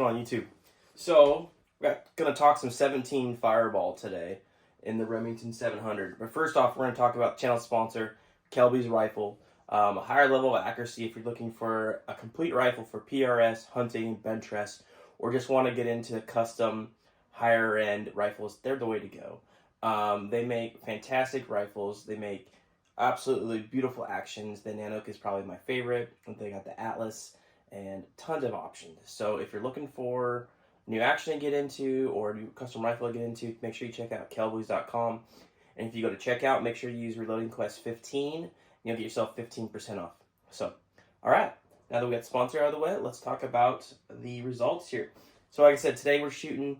going on YouTube? So, we're going to talk some 17 Fireball today in the Remington 700. But first off, we're going to talk about channel sponsor, Kelby's Rifle. A higher level of accuracy if you're looking for a complete rifle for PRS, hunting, bench rest, or just want to get into custom higher end rifles. They're the way to go. They make fantastic rifles. They make absolutely beautiful actions. The Nanook is probably my favorite. They got the Atlas and tons of options. So if you're looking for new action to get into or a new custom rifle to get into, make sure you check out kelbys.com. And if you go to checkout, make sure you use Reloading Quest 15. You'll get yourself 15% off. So, all right. Now that we got the sponsor out of the way, let's talk about the results here. So like I said, today we're shooting,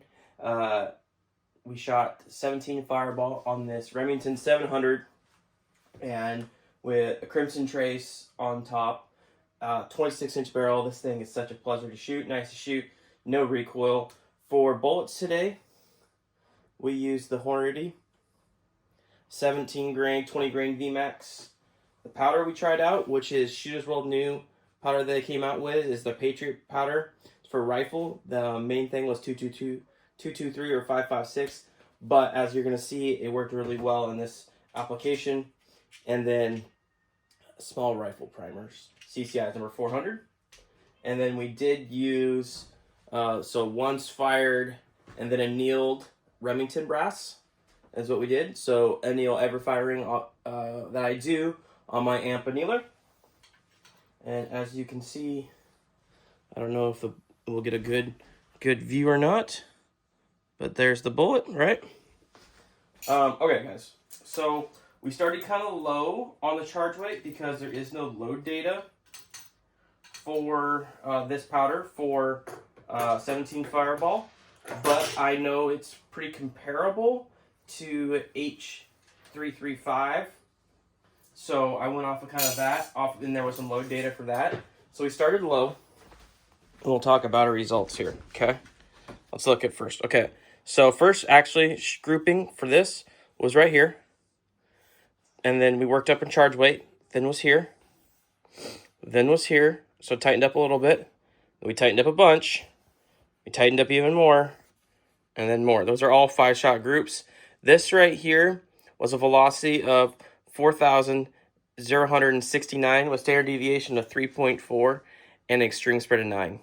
we shot 17 Fireball on this Remington 700 and with a Crimson Trace on top, 26-inch barrel. This thing is such a pleasure to shoot, nice to shoot, no recoil. For bullets today, we used the Hornady 17 grain, 20 grain VMAX. The powder we tried out, which is Shooter's World new powder that they came out with, is the Patriot powder. It's for rifle. The main thing was 222, 223, or 556. But as you're going to see, it worked really well in this application. And then small rifle primers. CCI is number 400. And then we did use, so once fired and then annealed Remington brass is what we did. So anneal ever firing that I do on my amp annealer. And as you can see, I don't know if we'll get a good view or not, but there's the bullet, right? Okay, guys. So we started kind of low on the charge weight because there is no load data for this powder for 17 Fireball, but I know it's pretty comparable to H335. So I went off of kind of that, and there was some load data for that. So we started low, and we'll talk about our results here, okay? Let's look at first. Okay, so first actually grouping for this was right here. And then we worked up in charge weight, then was here, then was here. So tightened up a little bit. We tightened up a bunch. We tightened up even more, and then more. Those are all 5-shot groups. This right here was a velocity of 4,069 with standard deviation of 3.4 and extreme spread of 9.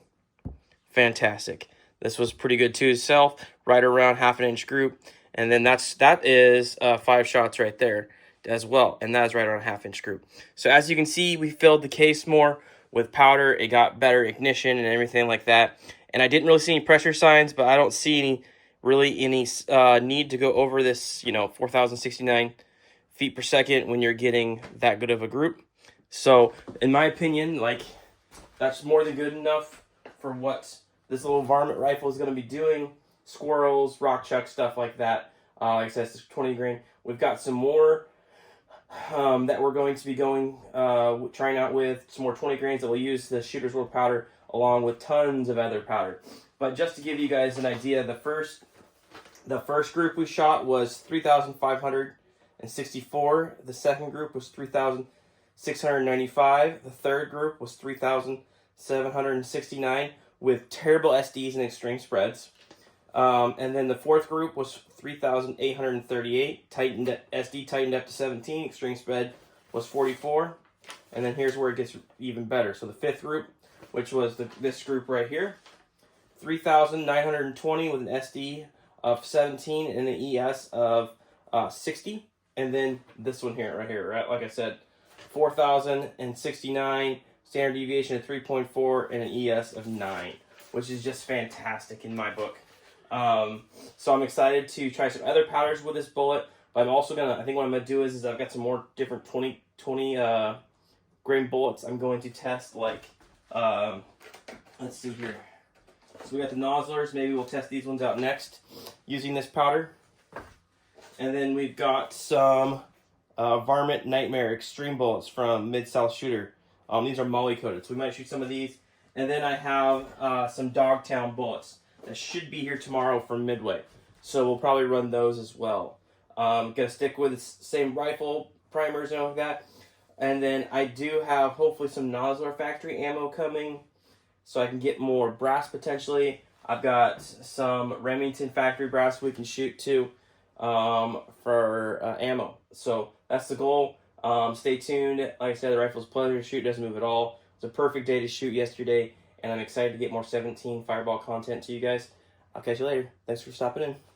Fantastic. This was pretty good to itself, right around half an inch group. And then that is 5 shots right there as well. And that is right around a half-inch group. So as you can see, we filled the case more with powder. It got better ignition and everything like that. And I didn't really see any pressure signs, but I don't see any need to go over this, 4,069 feet per second when you're getting that good of a group. So in my opinion, that's more than good enough for what this little varmint rifle is going to be doing. Squirrels, rock chuck, stuff like that. Like I said, it's 20 grain. We've got some more that we're going to be trying out with some more 20 grains that we'll use the Shooter's World powder along with tons of other powder. But just to give you guys an idea, the first group we shot was 3,564. The second group was 3,695. The third group was 3,769 with terrible SDs and extreme spreads. And then the fourth group was 3,838. SD tightened up to 17. Extreme spread was 44. And then here's where it gets even better. So the fifth group, which was this group right here, 3,920 with an SD of 17 and an ES of 60. And then this one here, right? Like I said, 4,069, standard deviation of 3.4, and an ES of 9, which is just fantastic in my book. So I'm excited to try some other powders with this bullet, but I'm also I think what I'm going to do is I've got some more different 20 grain bullets I'm going to test, let's see here. So we got the nozzlers, maybe we'll test these ones out next using this powder. And then we've got some Varmint Nightmare Extreme bullets from Mid-South Shooter. These are molly coated, so we might shoot some of these. And then I have some Dogtown bullets that should be here tomorrow from Midway. So we'll probably run those as well. Gonna stick with the same rifle primers and all of that. And then I do have hopefully some Nozzler factory ammo coming so I can get more brass potentially. I've got some Remington factory brass we can shoot to for ammo. So that's the goal. Stay tuned. Like I said, the rifle's a pleasure to shoot, doesn't move at all. It's a perfect day to shoot yesterday, and I'm excited to get more 17 Fireball content to you guys. I'll catch you later. Thanks for stopping in.